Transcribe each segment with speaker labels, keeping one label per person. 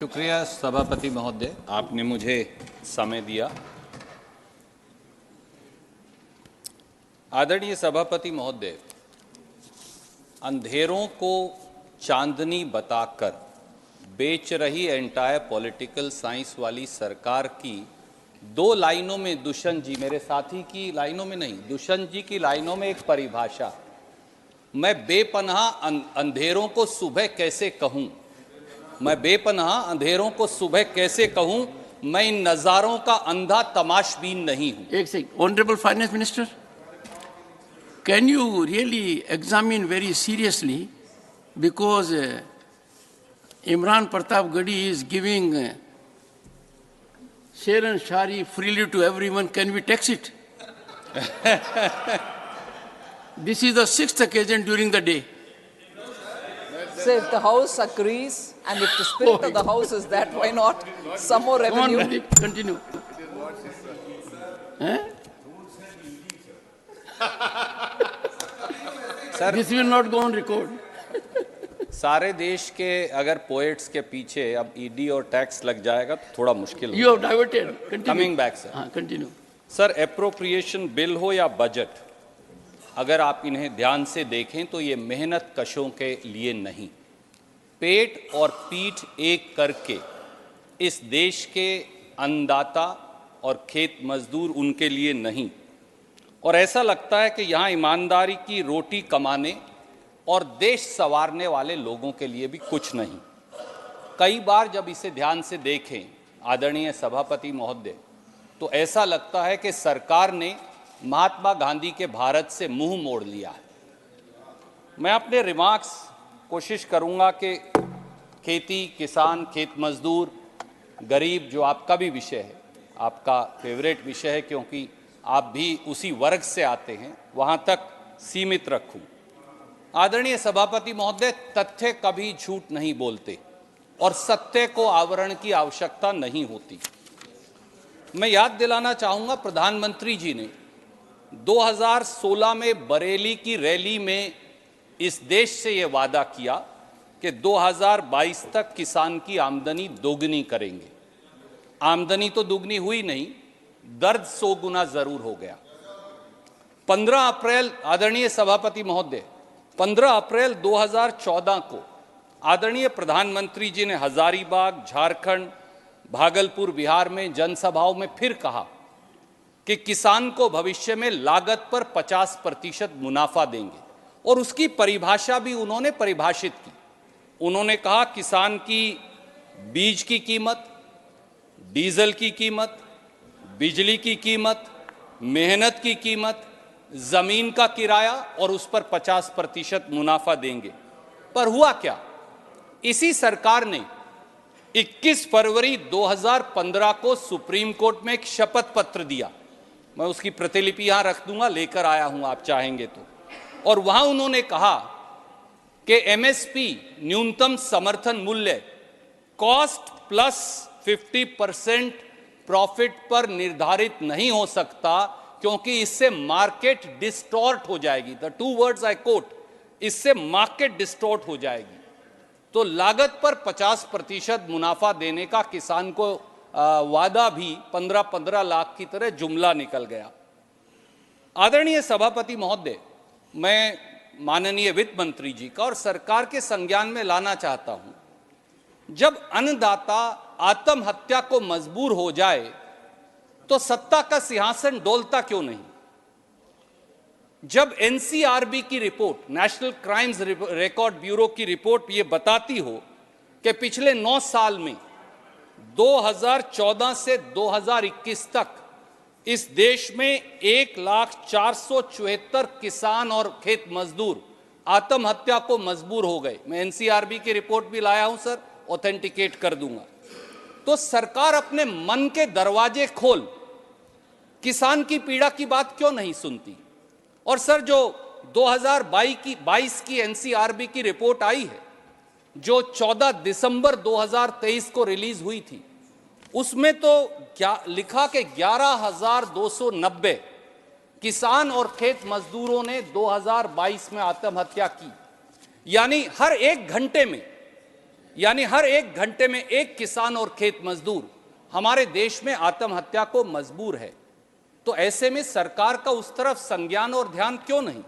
Speaker 1: शुक्रिया सभापति महोदय, आपने मुझे समय दिया। आदरणीय सभापति महोदय, अंधेरों को चांदनी बताकर बेच रही एंटायर पॉलिटिकल साइंस वाली सरकार की दो लाइनों में, दुष्यंत जी, मेरे साथी की लाइनों में नहीं, दुष्यंत जी की लाइनों में एक परिभाषा, मैं बेपनाह अंधेरों को सुबह कैसे कहूं, मैं बेपनाह अंधेरों को सुबह कैसे कहूं, मैं इन नजारों का अंधा तमाशबीन नहीं हूं।
Speaker 2: एक second, honourable finance minister, can you really examine very seriously, because Imran Pratap Gadi is giving share and shari freely to everyone. Can we tax it? This is the sixth occasion during the day.
Speaker 3: So if the House agrees and if the spirit of the House is that, why not some more revenue?
Speaker 2: Go on, Pradeep, continue.
Speaker 1: Sir,
Speaker 2: This will not go on record.
Speaker 1: सारे देश के अगर poets के पीछे अब ED और tax लग जाएगा तो थोड़ा मुश्किल
Speaker 2: You have diverted. Continue.
Speaker 1: Coming back sir.
Speaker 2: हाँ, continue.
Speaker 1: सर, एप्रोप्रिएशन बिल हो या बजट, अगर आप इन्हें ध्यान से देखें तो ये मेहनत कशों के लिए नहीं, पेट और पीठ एक करके इस देश के अन्नदाता और खेत मजदूर उनके लिए नहीं, और ऐसा लगता है कि यहाँ ईमानदारी की रोटी कमाने और देश संवारने वाले लोगों के लिए भी कुछ नहीं। कई बार जब इसे ध्यान से देखें आदरणीय सभापति महोदय, तो ऐसा लगता है कि सरकार ने महात्मा गांधी के भारत से मुंह मोड़ लिया है। मैं अपने रिमार्क्स कोशिश करूंगा कि खेती, किसान, खेत मजदूर, गरीब, जो आपका भी विषय है, आपका फेवरेट विषय है क्योंकि आप भी उसी वर्ग से आते हैं, वहां तक सीमित रखूं। आदरणीय सभापति महोदय, तथ्य कभी झूठ नहीं बोलते और सत्य को आवरण की आवश्यकता नहीं होती। मैं याद दिलाना चाहूंगा, प्रधानमंत्री जी ने 2016 में बरेली की रैली में इस देश से यह वादा किया कि 2022 तक किसान की आमदनी दोगुनी करेंगे। आमदनी तो दुगनी हुई नहीं, दर्द 100 गुना जरूर हो गया। 15 अप्रैल, आदरणीय सभापति महोदय, 15 अप्रैल 2014 को आदरणीय प्रधानमंत्री जी ने हजारीबाग, झारखंड, भागलपुर, बिहार में जनसभाओं में फिर कहा कि किसान को भविष्य में लागत पर 50% मुनाफा देंगे, और उसकी परिभाषा भी उन्होंने परिभाषित की। उन्होंने कहा किसान की बीज की कीमत, डीजल की कीमत, बिजली की कीमत, मेहनत की कीमत, जमीन का किराया, और उस पर 50% मुनाफा देंगे। पर हुआ क्या? इसी सरकार ने 21 फरवरी 2015 को सुप्रीम कोर्ट में एक शपथ पत्र दिया, मैं उसकी प्रतिलिपि यहां रख दूंगा, लेकर आया हूं आप चाहेंगे तो, और वहां उन्होंने कहा कि एमएसपी, न्यूनतम समर्थन मूल्य, कॉस्ट प्लस 50% प्रॉफिट पर निर्धारित नहीं हो सकता, क्योंकि इससे मार्केट डिस्टॉर्ट हो जाएगी। द 2 वर्ड्स आई कोट, इससे मार्केट डिस्टॉर्ट हो जाएगी। तो लागत पर 50% मुनाफा देने का किसान को वादा भी 15-15 लाख की तरह जुमला निकल गया। आदरणीय सभापति महोदय, मैं माननीय वित्त मंत्री जी का और सरकार के संज्ञान में लाना चाहता हूं, जब अन्नदाता आत्महत्या को मजबूर हो जाए तो सत्ता का सिंहासन डोलता क्यों नहीं? जब एनसीआरबी की report, national crimes record bureau की रिपोर्ट ये बताती हो कि पिछले 9 साल में 2014 से 2021 तक इस देश में 1,04,74 किसान और खेत मजदूर आत्महत्या को मजबूर हो गए। मैं एनसीआरबी की रिपोर्ट भी लाया हूं सर, ऑथेंटिकेट कर दूंगा। तो सरकार अपने मन के दरवाजे खोल किसान की पीड़ा की बात क्यों नहीं सुनती? और सर, जो 2022 की एनसीआरबी की रिपोर्ट आई है, जो 14 दिसंबर 2023 को रिलीज हुई थी, उसमें तो क्या लिखा कि 11,290 किसान और खेत मजदूरों ने 2022 में आत्महत्या की। यानी हर 1 घंटे में यानी हर 1 घंटे में 1 किसान और खेत मजदूर हमारे देश में आत्महत्या को मजबूर है। तो ऐसे में सरकार का उस तरफ संज्ञान और ध्यान क्यों नहीं?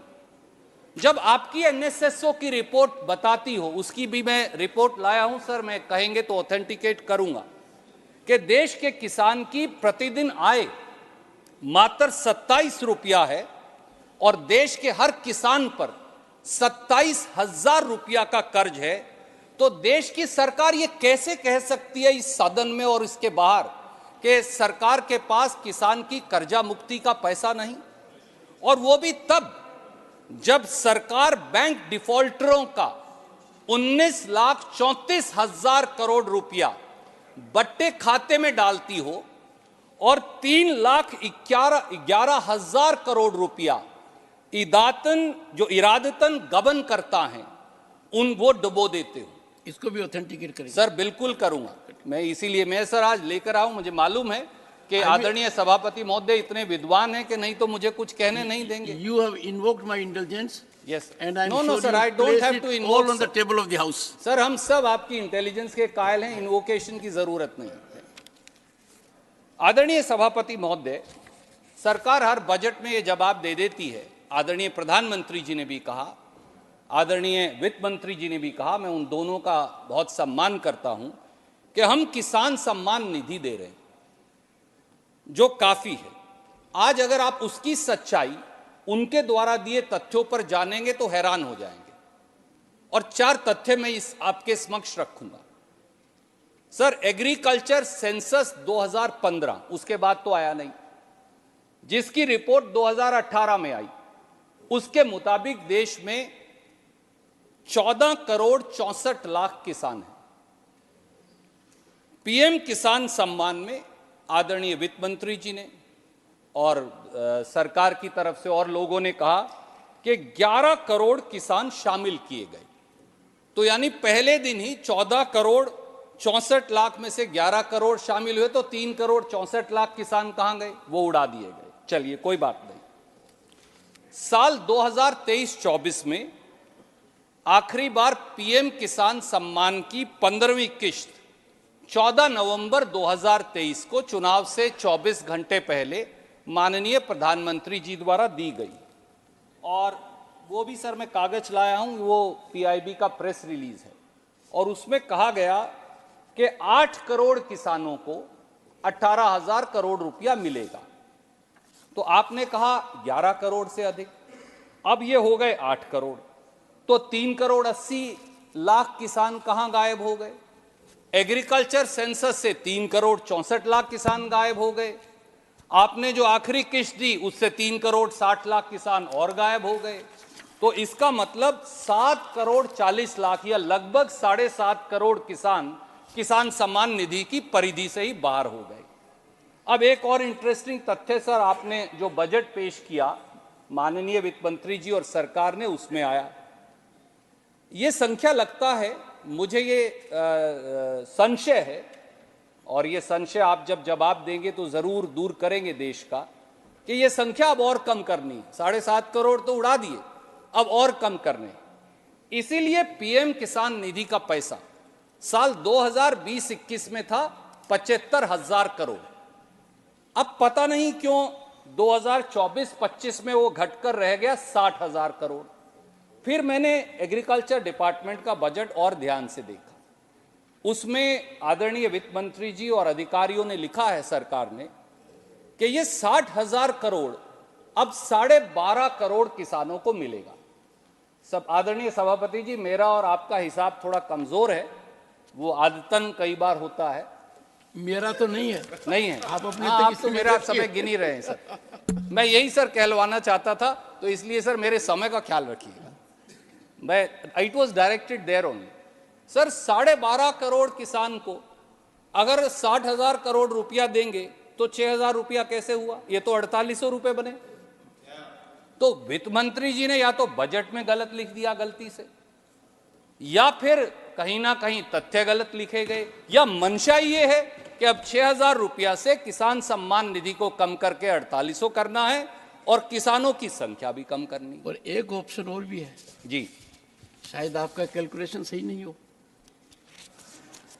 Speaker 1: जब आपकी एनएसएसओ की रिपोर्ट बताती हो, उसकी भी मैं रिपोर्ट लाया हूं सर, मैं कहेंगे तो ऑथेंटिकेट करूंगा कि देश के किसान की प्रतिदिन आय मात्र 27 रुपया है और देश के हर किसान पर 27,000 रुपया का कर्ज है। तो देश की सरकार ये कैसे कह सकती है इस सदन में और इसके बाहर कि सरकार के पास किसान की कर्जा मुक्ति का पैसा नहीं? और वो भी तब जब सरकार बैंक डिफॉल्टरों का 19,34,000 करोड़ रुपया बट्टे खाते में डालती हो और 3,11,000 करोड़ रुपया इरादतन गबन करता है, वो डुबो देते हो।
Speaker 2: इसको भी ऑथेंटिकेट करेंगे
Speaker 1: सर बिल्कुल करूंगा मैं, इसीलिए मैं सर आज लेकर आऊं। मुझे मालूम है कि आदरणीय सभापति महोदय इतने विद्वान हैं कि नहीं तो मुझे कुछ कहने नहीं देंगे।
Speaker 2: You have invoked my indulgence.
Speaker 1: Yes.
Speaker 2: And I'm
Speaker 1: No,
Speaker 2: sure
Speaker 1: no, sir,
Speaker 2: you
Speaker 1: I don't
Speaker 2: place
Speaker 1: have
Speaker 2: it
Speaker 1: to
Speaker 2: all
Speaker 1: invoke,
Speaker 2: on the
Speaker 1: sir.
Speaker 2: table of the house.
Speaker 1: Sir हम सब आपकी इंटेलिजेंस के कायल हैं, इन्वोकेशन की जरूरत नहीं है। आदरणीय सभापति महोदय, सरकार हर बजट में ये जवाब दे देती है। आदरणीय प्रधानमंत्री जी ने भी कहा, आदरणीय वित्त मंत्री जी ने भी कहा, मैं उन दोनों का बहुत सम्मान करता हूं कि हम किसान सम्मान निधि दे रहे हैं, जो काफी है। आज अगर आप उसकी सच्चाई उनके द्वारा दिए तथ्यों पर जानेंगे तो हैरान हो जाएंगे। और 4 तथ्य मैं इस आपके समक्ष रखूंगा। सर, एग्रीकल्चर सेंसस 2015, उसके बाद तो आया नहीं, जिसकी रिपोर्ट 2018 में आई, उसके मुताबिक देश में 14 करोड़ 64 लाख किसान हैं। पीएम किसान सम्मान में आदरणीय वित्त मंत्री जी ने और सरकार की तरफ से और लोगों ने कहा कि 11 करोड़ किसान शामिल किए गए। तो यानी पहले दिन ही 14 करोड़ 64 लाख में से 11 करोड़ शामिल हुए, तो 3 करोड़ 64 लाख किसान कहां गए? वो उड़ा दिए गए। चलिए कोई बात नहीं। साल 2023-24 में आखिरी बार पीएम किसान सम्मान की 15वीं किश्त 14 नवंबर 2023 को चुनाव से 24 घंटे पहले माननीय प्रधानमंत्री जी द्वारा दी गई। और वो भी सर मैं कागज लाया हूं, वो पीआईबी का प्रेस रिलीज है, और उसमें कहा गया कि 8 करोड़ किसानों को 18,000 करोड़ रुपया मिलेगा। तो आपने कहा 11 करोड़ से अधिक, अब ये हो गए 8 करोड़, तो 3 करोड़ 80 लाख किसान कहां गायब हो गए? एग्रीकल्चर सेंसस से 3 करोड़ 64 लाख किसान गायब हो गए। आपने जो आखिरी किश्त दी उससे 3 करोड़ 60 लाख किसान और गायब हो गए। तो इसका मतलब 7 करोड़ 40 लाख या लगभग 7.5 करोड़ किसान सम्मान निधि की परिधि से ही बाहर हो गए। अब एक और इंटरेस्टिंग तथ्य सर, आपने जो बजट पेश किया माननीय वित्त मंत्री जी और सरकार ने, उसमें आया ये संख्या, लगता है मुझे ये संशय है, और ये संशय आप जब जवाब देंगे तो जरूर दूर करेंगे देश का, कि ये संख्या अब और कम करनी है। 7.5 करोड़ तो उड़ा दिए, अब और कम करने। इसीलिए पीएम किसान निधि का पैसा साल 2020-21 में था 75,000 करोड़। अब पता नहीं क्यों 2024-25 में वो घटकर रह गया 60,000 करोड़। फिर मैंने एग्रीकल्चर डिपार्टमेंट का बजट और ध्यान से देखा, उसमें आदरणीय वित्त मंत्री जी और अधिकारियों ने लिखा है सरकार ने कि ये 60,000 करोड़ अब 12.5 करोड़ किसानों को मिलेगा। सब आदरणीय सभापति जी, मेरा और आपका हिसाब थोड़ा कमजोर है, वो आदतन कई बार होता है।
Speaker 2: मेरा तो नहीं है।
Speaker 1: नहीं है
Speaker 2: आप अपने
Speaker 1: आप तो मेरा समय गिन ही रहे हैं सर। मैं यही सर कहलवाना चाहता था, तो इसलिए सर मेरे समय का ख्याल रखिएगा। It was directed there only. Sir 12.5 crore किसान को अगर 60,000 करोड़ रुपया देंगे तो 6,000 रुपया कैसे हुआ? ये तो 4800 रुपये बने। तो वित्त मंत्री जी ने या तो बजट में गलत लिख दिया गलती से, या फिर कहीं ना कहीं तथ्य गलत लिखे गए, या मंशा ये है कि अब 6,000 रुपया से किसान सम्मान निधि को कम करके 4800 करना है और किसानों की संख्या भी कम करनी।
Speaker 2: और एक ऑप्शन और भी है
Speaker 1: जी,
Speaker 2: शायद आपका कैलकुलेशन सही नहीं हो।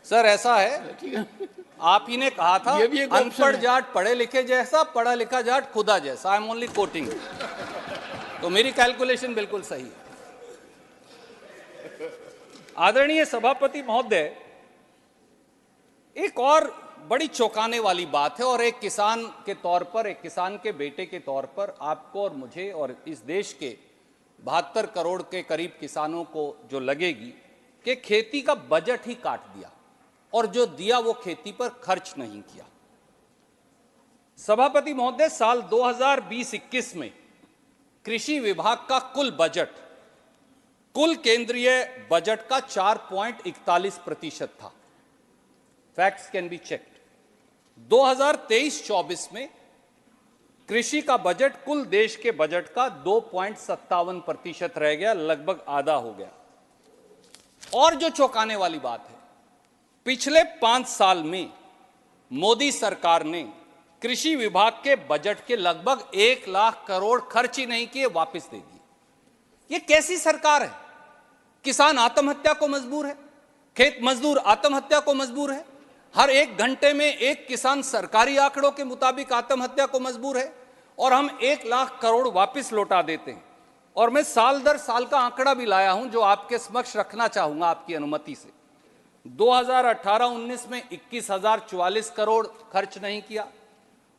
Speaker 1: सर ऐसा है,
Speaker 2: ठीक है।
Speaker 1: आप ही ने कहा था
Speaker 2: ये भी एक option
Speaker 1: अनपढ़
Speaker 2: है।
Speaker 1: जाट पढ़े लिखे जैसा, पढ़ा लिखा जाट खुदा जैसा। I am only coating. तो मेरी कैलकुलेशन बिल्कुल सही है। आदरणीय सभापति महोदय, एक और बड़ी चौंकाने वाली बात है, और एक किसान के तौर पर, एक किसान के बेटे के तौर पर आपको और मुझे और इस देश के 72 करोड़ के करीब किसानों को जो लगेगी कि खेती का बजट ही काट दिया और जो दिया वो खेती पर खर्च नहीं किया। सभापति महोदय, साल 2020-21 में कृषि विभाग का कुल बजट कुल केंद्रीय बजट का 4.41% था। Facts can be checked. 2023-24 में कृषि का बजट कुल देश के बजट का 2.57% रह गया, लगभग आधा हो गया। और जो चौंकाने वाली बात है, पिछले 5 साल में मोदी सरकार ने कृषि विभाग के बजट के लगभग 1 लाख करोड़ खर्च ही नहीं किए, वापस दे दिए। ये कैसी सरकार है? किसान आत्महत्या को मजबूर है, खेत मजदूर आत्महत्या को मजबूर है, हर 1 घंटे में एक किसान सरकारी आंकड़ों के मुताबिक आत्महत्या को मजबूर है, और हम 1 लाख करोड़ वापस लौटा देते हैं। और मैं साल दर साल का आंकड़ा भी लाया हूं जो आपके समक्ष रखना चाहूंगा आपकी अनुमति से। 2018-19 में 21,044 करोड़ खर्च नहीं किया,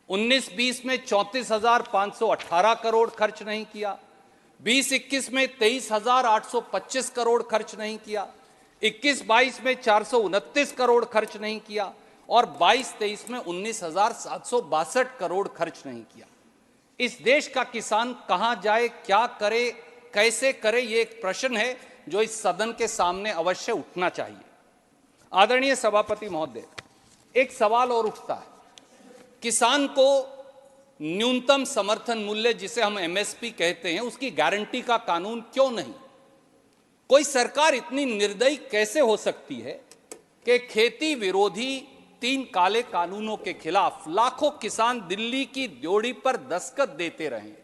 Speaker 1: 19-20 में 34,518 करोड़ खर्च नहीं किया, 20-21 में 23,825 करोड़ खर्च नहीं किया, 21-22 में 429 करोड़ खर्च नहीं किया, और 22-23 में 19,762 करोड़ खर्च नहीं किया। इस देश का किसान कहां जाए, क्या करे, कैसे करे, ये एक प्रश्न है जो इस सदन के सामने अवश्य उठना चाहिए। आदरणीय सभापति महोदय, एक सवाल और उठता है, किसान को न्यूनतम समर्थन मूल्य जिसे हम एमएसपी कहते हैं उसकी गारंटी का कानून क्यों नहीं? कोई सरकार इतनी निर्दयी कैसे हो सकती है कि खेती विरोधी 3 काले कानूनों के खिलाफ लाखों किसान दिल्ली की ड्योढ़ी पर दस्तखत देते रहें,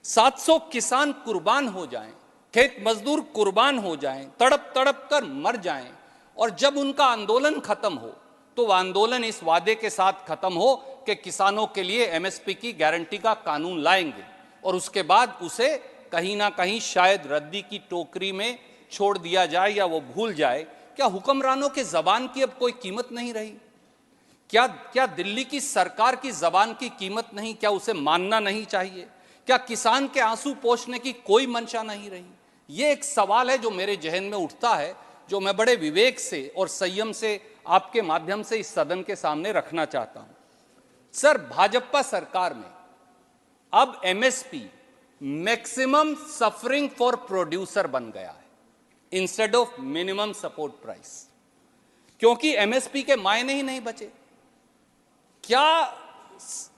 Speaker 1: 700 किसान कुर्बान हो जाएं, खेत मजदूर कुर्बान हो जाएं, तड़प तड़प कर मर जाएं, और जब उनका आंदोलन खत्म हो तो वह आंदोलन इस वादे के साथ खत्म हो कि किसानों के लिए एमएसपी की गारंटी का कानून लाएंगे, और उसके बाद उसे कहीं ना कहीं शायद रद्दी की टोकरी में छोड़ दिया जाए या वो भूल जाए। क्या हुक्मरानों के जबान की अब कोई कीमत नहीं रही? क्या दिल्ली की सरकार की जबान की कीमत नहीं? क्या उसे मानना नहीं चाहिए? क्या किसान के आंसू पोंछने की कोई मंशा नहीं रही? ये एक सवाल है जो मेरे जहन में उठता है, जो मैं बड़े विवेक से और संयम से आपके माध्यम से इस सदन के सामने रखना चाहता हूं। सर, भाजपा सरकार में अब MSP maximum suffering for producer बन गया है instead of minimum support price, क्योंकि एमएसपी के मायने ही नहीं बचे। क्या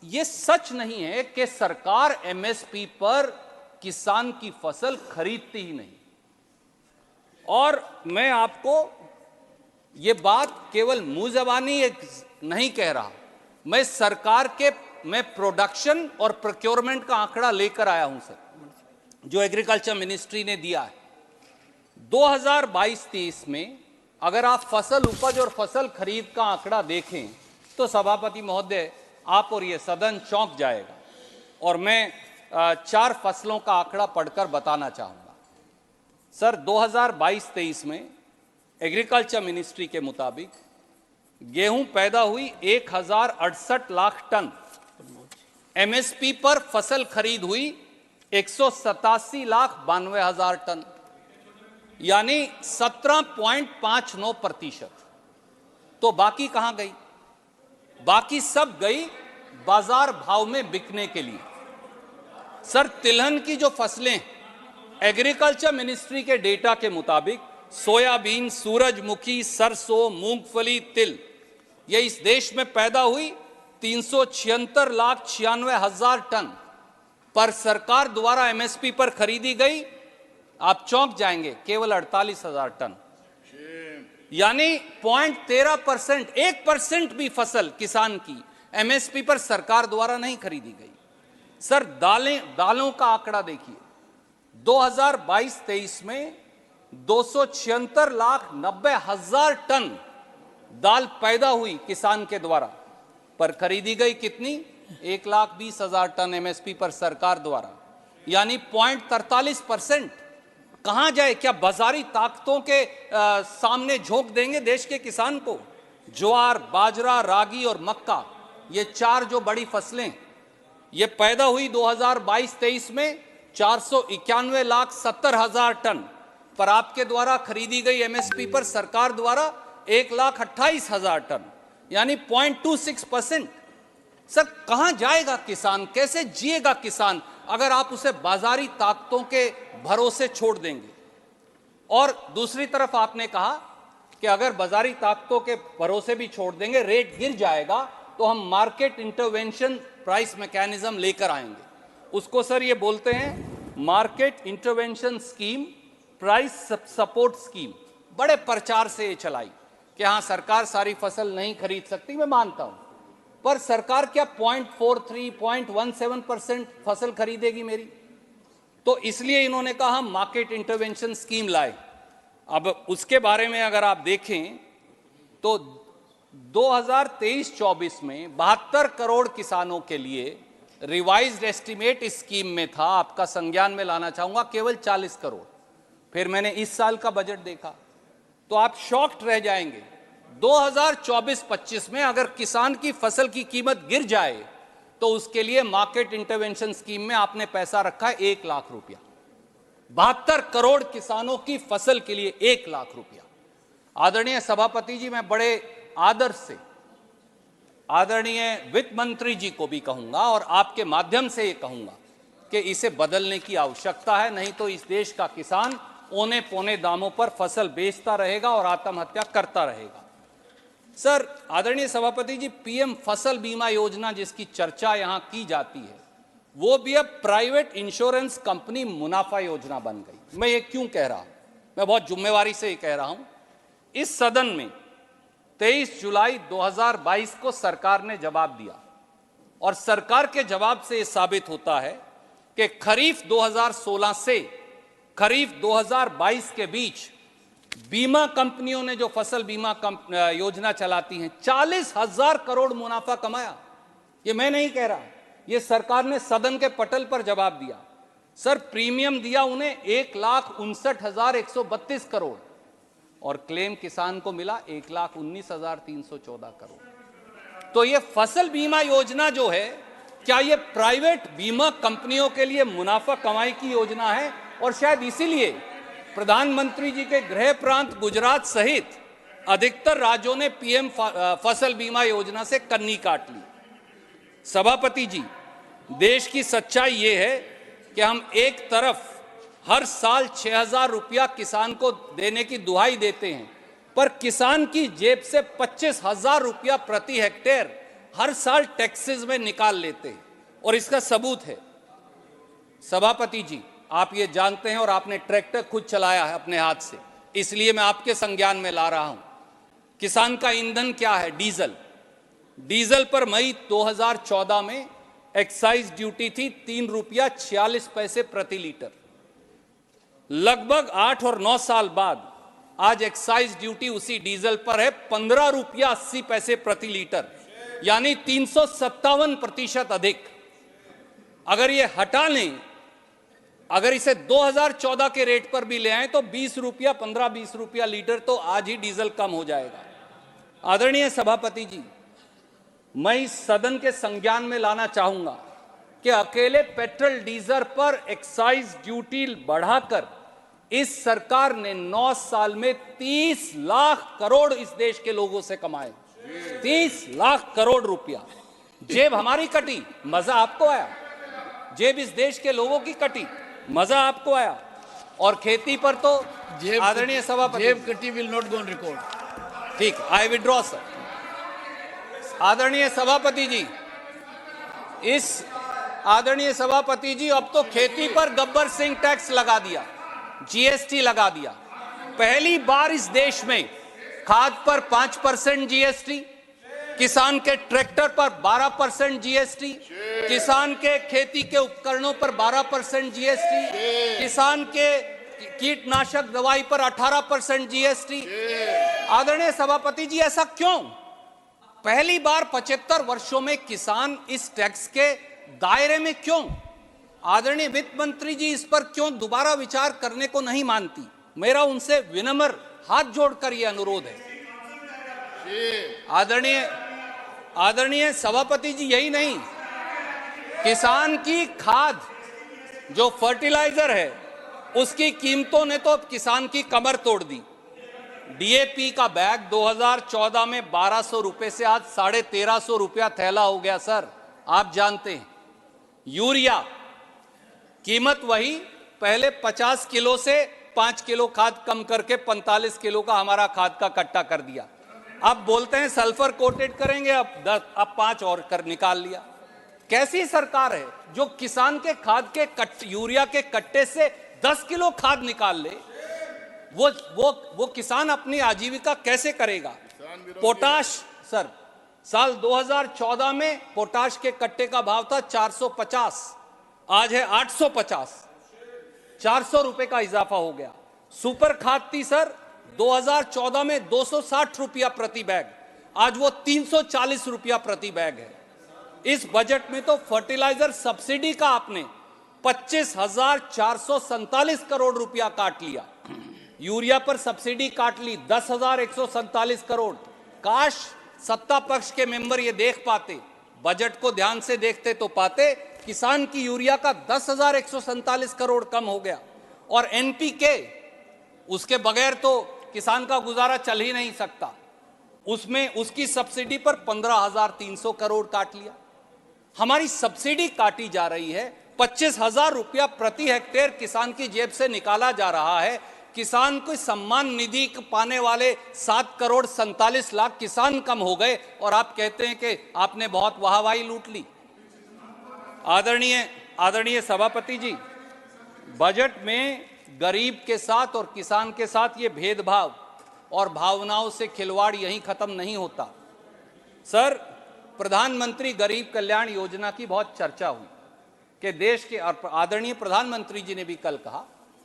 Speaker 1: यह सच नहीं है कि सरकार एमएसपी पर किसान की फसल खरीदती ही नहीं? और मैं आपको ये बात केवल मुंह जबानी नहीं कह रहा, मैं सरकार के प्रोडक्शन और प्रोक्योरमेंट का आंकड़ा लेकर आया हूं सर, जो एग्रीकल्चर मिनिस्ट्री ने दिया है। 2022-23 में अगर आप फसल उपज और फसल खरीद का आंकड़ा देखें तो सभापति महोदय, आप और ये सदन चौंक जाएगा। और मैं 4 फसलों का आंकड़ा पढ़कर बताना चाहूंगा। सर, 2022-23 में एग्रीकल्चर मिनिस्ट्री के मुताबिक गेहूं पैदा हुई 1,068 लाख टन, एमएसपी पर फसल खरीद हुई 187,92,000 टन, यानी 17.59%। तो बाकी कहां गई? बाकी सब गई बाजार भाव में बिकने के लिए। सर, तिलहन की जो फसलें एग्रीकल्चर मिनिस्ट्री के डेटा के मुताबिक सोयाबीन, सूरजमुखी, सरसों, मूंगफली, तिल, ये इस देश में पैदा हुई 376,96,000 टन, पर सरकार द्वारा एमएसपी पर खरीदी गई, आप चौंक जाएंगे, केवल 48,000 टन, यानी 0.13%, 1% भी फसल किसान की एमएसपी पर सरकार द्वारा नहीं खरीदी गई। सर, दालों का आंकड़ा देखिए, 2022-23 में 276,90,000 टन दाल पैदा हुई किसान के द्वारा, पर खरीदी गई कितनी? 1,20,000 टन एमएसपी पर सरकार द्वारा, यानी 0.43%। कहां जाए? क्या बाजारी ताकतों के सामने झोंक देंगे देश के किसान को? ज्वार, बाजरा, रागी और मक्का, ये 4 जो बड़ी फसलें, ये पैदा हुई 2022-23 में 491,70,000 टन, पर आपके द्वारा खरीदी गई एमएसपी पर सरकार द्वारा 1,28,000 टन, यानी 0.26%। सर, कहां जाएगा किसान? कैसे जिएगा किसान अगर आप उसे बाजारी ताकतों के भरोसे छोड़ देंगे? और दूसरी तरफ आपने कहा कि अगर बाजारी ताकतों के भरोसे भी छोड़ देंगे, रेट गिर जाएगा, तो हम मार्केट इंटरवेंशन प्राइस मैकेनिज्म लेकर आएंगे। उसको सर ये बोलते हैं market intervention scheme, price support scheme. बड़े प्रचार से ये चलाई कि हाँ, सरकार सारी फसल नहीं खरीद सकती, मैं मानता हूं, पर सरकार क्या 0.43, 0.17% फसल खरीदेगी मेरी? तो इसलिए इन्होंने कहा हम मार्केट इंटरवेंशन स्कीम लाए। अब उसके बारे में अगर आप देखें तो 2023-24 में 72 करोड़ किसानों के लिए रिवाइज्ड एस्टीमेट इस स्कीम में था। आपका संज्ञान में लाना चाहूंगा, केवल 40 करोड़। फिर मैंने इस साल का बजट देखा तो आप शॉक्ड रह जाएंगे। 2024-25 में अगर किसान की फसल की कीमत गिर जाए तो उसके लिए मार्केट इंटरवेंशन स्कीम में आपने पैसा रखा है 1 लाख रुपया। 72 करोड़ किसानों की फसल के लिए 1 लाख रुपया। आदरणीय सभापति जी, मैं बड़े आदर से आदरणीय वित्त मंत्री जी को भी कहूंगा और आपके माध्यम से ये कहूंगा कि इसे बदलने की आवश्यकता है, नहीं तो इस देश का किसान औने पौने दामों पर फसल बेचता रहेगा और आत्महत्या करता रहेगा। सर, आदरणीय सभापति जी, पीएम फसल बीमा योजना जिसकी चर्चा यहां की जाती है, वो भी अब प्राइवेट इंश्योरेंस कंपनी मुनाफा योजना बन गई। मैं ये क्यों कह रहा हूं? मैं बहुत जिम्मेवारी से ये कह रहा हूं। इस सदन में 23 जुलाई 2022 को सरकार ने जवाब दिया और सरकार के जवाब से यह साबित होता है कि खरीफ 2016 से खरीफ 2022 के बीच बीमा कंपनियों ने जो फसल बीमा योजना चलाती हैं, 40,000 करोड़ मुनाफा कमाया। ये मैं नहीं कह रहा, ये सरकार ने सदन के पटल पर जवाब दिया। सर, प्रीमियम दिया उन्हें 1,59,132 करोड़ और क्लेम किसान को मिला 1,19,314 करोड़। तो ये फसल बीमा योजना जो है, क्या ये प्राइवेट बीमा कंपनियों के लिए मुनाफा कमाई की योजना है? और शायद इसीलिए प्रधानमंत्री जी के गृह प्रांत गुजरात सहित अधिकतर राज्यों ने पीएम फसल बीमा योजना से कन्नी काट ली। सभापति जी, देश की सच्चाई ये है कि हम एक तरफ हर साल 6,000 रुपया किसान को देने की दुहाई देते हैं, पर किसान की जेब से 25,000 रुपया प्रति हेक्टेयर हर साल टैक्सेस में निकाल लेते हैं। और इसका सबूत है सभापति जी, आप ये जानते हैं और आपने ट्रैक्टर खुद चलाया है अपने हाथ से, इसलिए मैं आपके संज्ञान में ला रहा हूं। किसान का ईंधन क्या है? डीजल। डीजल पर मई 2014 में एक्साइज ड्यूटी थी 3 रुपया 46 पैसे प्रति लीटर। लगभग 8 और 9 साल बाद आज एक्साइज ड्यूटी उसी डीजल पर है 15 रुपया 80 पैसे प्रति लीटर, यानी 357% अधिक। अगर ये हटा लें, अगर इसे 2014 के रेट पर भी ले आए तो 20 रुपया 15-20 रुपया लीटर तो आज ही डीजल कम हो जाएगा। आदरणीय सभापति जी, मैं इस सदन के संज्ञान में लाना चाहूंगा कि अकेले पेट्रोल डीजल पर एक्साइज ड्यूटी बढ़ाकर इस सरकार ने 9 साल में 30 लाख करोड़ इस देश के लोगों से कमाए। 30 लाख करोड़ रुपया। जेब हमारी कटी, मजा आपको आया। जेब इस देश के लोगों की कटी, मजा आपको आया। और खेती पर तो आदरणीय सभापति,
Speaker 2: जेब कटी will not go on record.
Speaker 1: ठीक, आई विड्रॉ सर। आदरणीय सभापति जी, आदरणीय सभापति जी, अब तो खेती पर गब्बर सिंह टैक्स लगा दिया, जीएसटी लगा दिया। पहली बार इस देश में खाद पर 5% जीएसटी, किसान के ट्रैक्टर पर 12% जीएसटी, किसान के खेती के उपकरणों पर 12% जीएसटी, किसान के कीटनाशक दवाई पर 18% जीएसटी। आदरणीय सभापति जी, ऐसा क्यों? पहली बार 75 वर्षों में किसान इस टैक्स के दायरे में क्यों? आदरणीय वित्त मंत्री जी इस पर क्यों दोबारा विचार करने को नहीं मानती? मेरा उनसे विनम्र हाथ जोड़कर यह अनुरोध है। आदरणीय सभापति जी, यही नहीं, किसान की खाद जो फर्टिलाइजर है उसकी कीमतों ने तो किसान की कमर तोड़ दी। डीएपी का बैग 2014 में 1200 रुपए से आज 1350 रुपया थैला हो गया सर, आप जानते हैं। यूरिया कीमत वही, पहले 50 किलो से 5 किलो खाद कम करके 45 किलो का हमारा खाद का कट्टा कर दिया। अब बोलते हैं सल्फर कोटेड करेंगे, अब 5 और कर निकाल लिया। कैसी सरकार है जो किसान के खाद के यूरिया के कट्टे से 10 किलो खाद निकाल ले? वो किसान अपनी आजीविका कैसे करेगा? पोटाश सर, साल 2014 में पोटाश के कट्टे का भाव था 450, आज है 850, 400 रुपए का इजाफा हो गया। सुपर खाद थी सर 2014 में 260 रुपया प्रति बैग, आज वो 340 रुपया प्रति बैग है। इस बजट में तो फर्टिलाइजर सब्सिडी का आपने 25,447 करोड़ रुपया काट लिया, यूरिया पर सब्सिडी काट ली 10,147 करोड़। काश सत्ता पक्ष के मेंबर ये देख पाते, बजट को ध्यान से देखते तो पाते किसान की यूरिया का 10,147 करोड़ कम हो गया। और एनपीके, उसके बगैर तो किसान का गुजारा चल ही नहीं सकता, उसमें उसकी सब्सिडी पर 15,300 करोड़ काट लिया। हमारी सब्सिडी काटी जा रही है, 25,000 रुपया प्रति हेक्टेयर किसान की जेब से निकाला जा रहा है। किसान को सम्मान निधि पाने वाले 7 करोड़ 47 लाख किसान कम हो गए और आप कहते हैं कि आपने बहुत वाहवाही लूट ली। आदरणीय सभापति जी, बजट में गरीब के साथ और किसान के साथ ये भेदभाव और भावनाओं से खिलवाड़ यहीं खत्म नहीं होता। सर, प्रधानमंत्री गरीब कल्याण योजना की बहुत चर्चा हुई कि देश के, आदरणीय प्रधानमंत्री जी ने भी कल कहा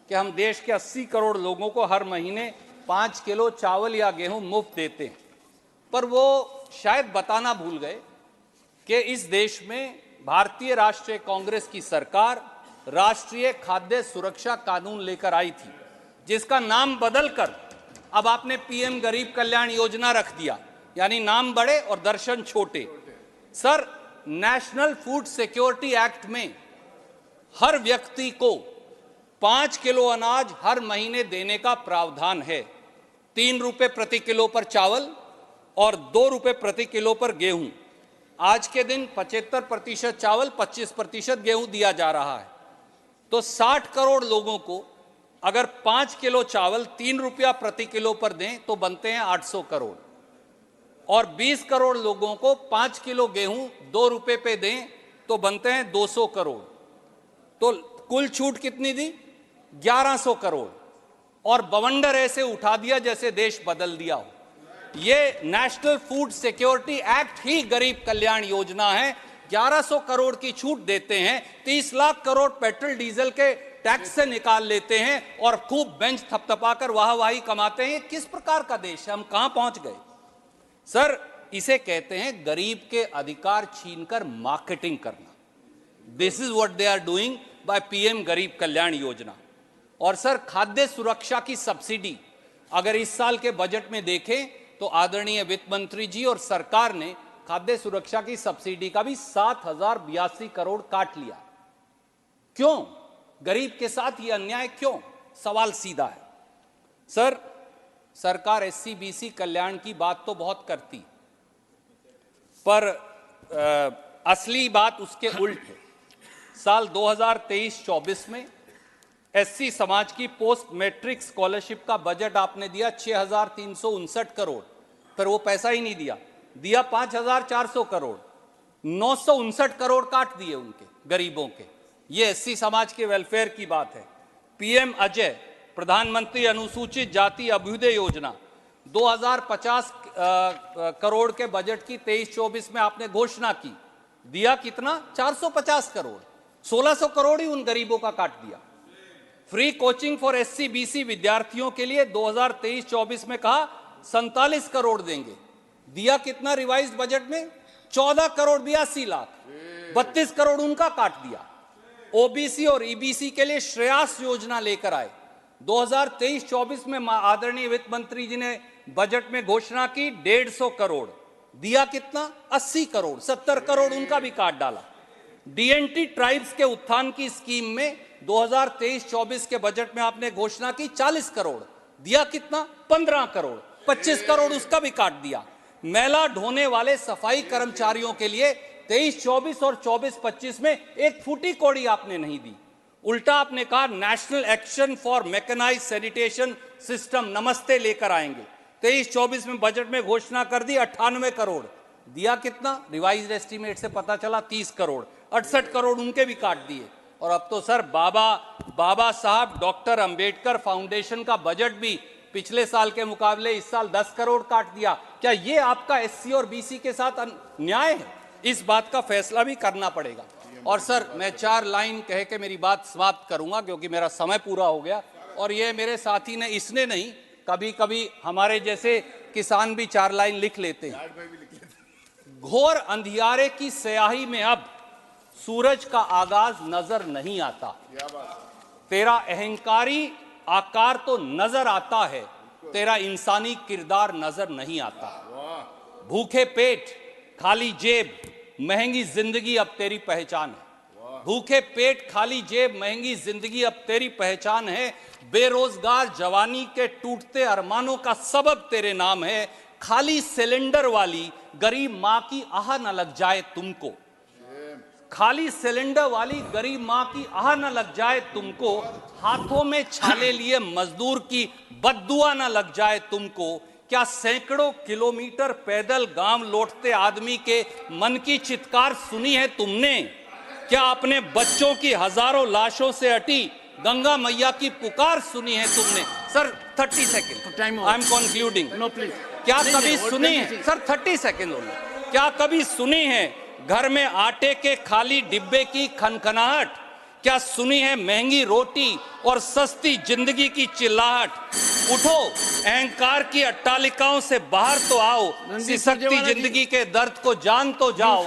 Speaker 1: कि हम देश के 80 करोड़ लोगों को हर महीने 5 किलो चावल या गेहूं मुफ्त देते हैं, पर वो शायद बताना भूल गए कि इस देश में भारतीय राष्ट्रीय कांग्रेस की सरकार राष्ट्रीय खाद्य सुरक्षा कानून लेकर आई थी, जिसका नाम बदलकर अब आपने पीएम गरीब कल्याण योजना रख दिया, यानी नाम बड़े और दर्शन छोटे। Sir, national food security act में हर व्यक्ति को 5 किलो अनाज हर महीने देने का प्रावधान है। 3 रुपए प्रति किलो पर चावल और 2 रुपए प्रति किलो पर गेहूं। आज के दिन 75% चावल 25% गेहूं दिया जा रहा है, तो 60 करोड़ लोगों को अगर 5 किलो चावल 3 रुपया प्रति किलो पर दें तो बनते हैं 800 करोड़, और 20 करोड़ लोगों को 5 किलो गेहूं 2 रुपए पे दें तो बनते हैं 200 करोड़। तो कुल छूट कितनी दी? 1100 करोड़, और बवंडर ऐसे उठा दिया जैसे देश बदल दिया हो। ये नेशनल फूड सिक्योरिटी एक्ट ही गरीब कल्याण योजना है। 1100 करोड़ की छूट देते हैं, 30 लाख करोड़ पेट्रोल डीजल के टैक्स से निकाल लेते हैं और खूब बेंच थपथपाकर वाहवाही कमाते हैं। किस प्रकार का देश है? हम कहां पहुंच गए? सर, इसे कहते हैं गरीब के अधिकार छीनकर मार्केटिंग करना। This is what they are doing by PM Garib Kalyan योजना। और सर, खाद्य सुरक्षा की सब्सिडी अगर इस साल के बजट में देखें तो आदरणीय वित्त मंत्री जी और सरकार ने खाद्य सुरक्षा की सब्सिडी का भी 7,082 करोड़ काट लिया। क्यों? गरीब के साथ ये अन्याय क्यों? सवाल सीधा है। सर, सरकार एससी बीसी कल्याण की बात तो बहुत करती, पर असली बात उसके उल्ट है। साल 2023-24 में एससी समाज की पोस्ट मैट्रिक स्कॉलरशिप का बजट आपने दिया 6,359 करोड़, पर वो पैसा ही नहीं दिया 5,400 करोड़, 959 करोड़ काट दिए उनके गरीबों के। ये एससी समाज के वेलफेयर की बात है। पीएम अजय, प्रधानमंत्री अनुसूचित जाति अभ्युदय योजना, 2050 करोड़ के बजट की 23-24 में आपने घोषणा की, दिया कितना? 450 करोड़, 1600 करोड़ ही उन गरीबों का काट दिया। Free coaching for SC BC विद्यार्थियों के लिए 2023-24 में कहा 47 करोड़ देंगे। दिया कितना रिवाइज्ड बजट में? 14 करोड़ 82 लाख, 32 करोड़ उनका काट दिया। ओबीसी और ईबीसी के लिए श्रेयास योजना लेकर आए। 2023-24 में आदरणीय वित्त मंत्री जी ने बजट में घोषणा की 150 करोड़, दिया कितना? 80 करोड़, 70 करोड़ उनका भी काट डाला। डीएनटी ट्राइब्स के उत्थान की स्कीम में 2023-24 के बजट में आपने घोषणा की 40 करोड़, दिया कितना? 15 करोड़, 25 करोड़ उसका भी काट दिया। मैला ढोने वाले सफाई कर्मचारियों के लिए 23-24 और 24-25 में एक फूटी कौड़ी आपने नहीं दी। उल्टा आपने कहा national action for mechanized sanitation system Namaste लेकर आएंगे। 23-24 में बजट में घोषणा कर दी 98 करोड़, दिया कितना? रिवाइज्ड एस्टीमेट से पता चला 30 करोड़, 68 करोड़ उनके भी काट दिए। और अब तो सर बाबा साहब डॉक्टर अंबेडकर फाउंडेशन का बजट भी पिछले साल के मुकाबले इस साल 10 करोड़ काट दिया। क्या ये आपका एससी और बीसी के साथ न्याय है? इस बात का फैसला भी करना पड़ेगा। और सर मैं 4 लाइन कह के मेरी बात समाप्त करूंगा क्योंकि मेरा समय पूरा हो गया। और ये मेरे साथी ने, इसने नहीं, कभी कभी हमारे जैसे किसान भी 4 लाइन लिख लेते हैं। घोर अंधियारे की स्याही में अब सूरज का आगाज नजर नहीं आता। तेरा अहंकारी आकार तो नजर आता है, तेरा इंसानी किरदार नजर नहीं आता। भूखे पेट खाली जेब महंगी जिंदगी अब तेरी पहचान है। भूखे पेट खाली जेब महंगी जिंदगी अब तेरी पहचान है। बेरोजगार जवानी के टूटते अरमानों का सबब तेरे नाम है। खाली सिलेंडर वाली गरीब मां की आह न लग जाए तुमको। खाली सिलेंडर वाली गरीब मां की आह न लग जाए तुमको। हाथों में छाले लिए मजदूर की बद्दुआ न लग जाए तुमको। क्या सैकड़ों किलोमीटर पैदल गांव लौटते आदमी के मन की चित्कार सुनी है तुमने? क्या अपने बच्चों की हजारों लाशों से अटी गंगा मैया की पुकार सुनी है तुमने? Sir 30 second, I am concluding.
Speaker 2: No, please.
Speaker 1: क्या कभी सुनी है सर? 30 second only. क्या कभी सुनी है घर में आटे के खाली डिब्बे की खनखनाहट? क्या सुनी है महंगी रोटी और सस्ती जिंदगी की चिल्लाहट? उठो, अहंकार की अट्टालिकाओं से बाहर तो आओ, सिसकती जिंदगी के दर्द को जान तो जाओ।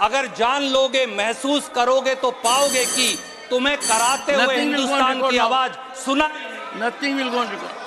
Speaker 1: अगर जान लोगे, महसूस करोगे तो पाओगे कि तुम्हें कराते हुए हिंदुस्तान की आवाज सुना।
Speaker 2: Nothing will go on record.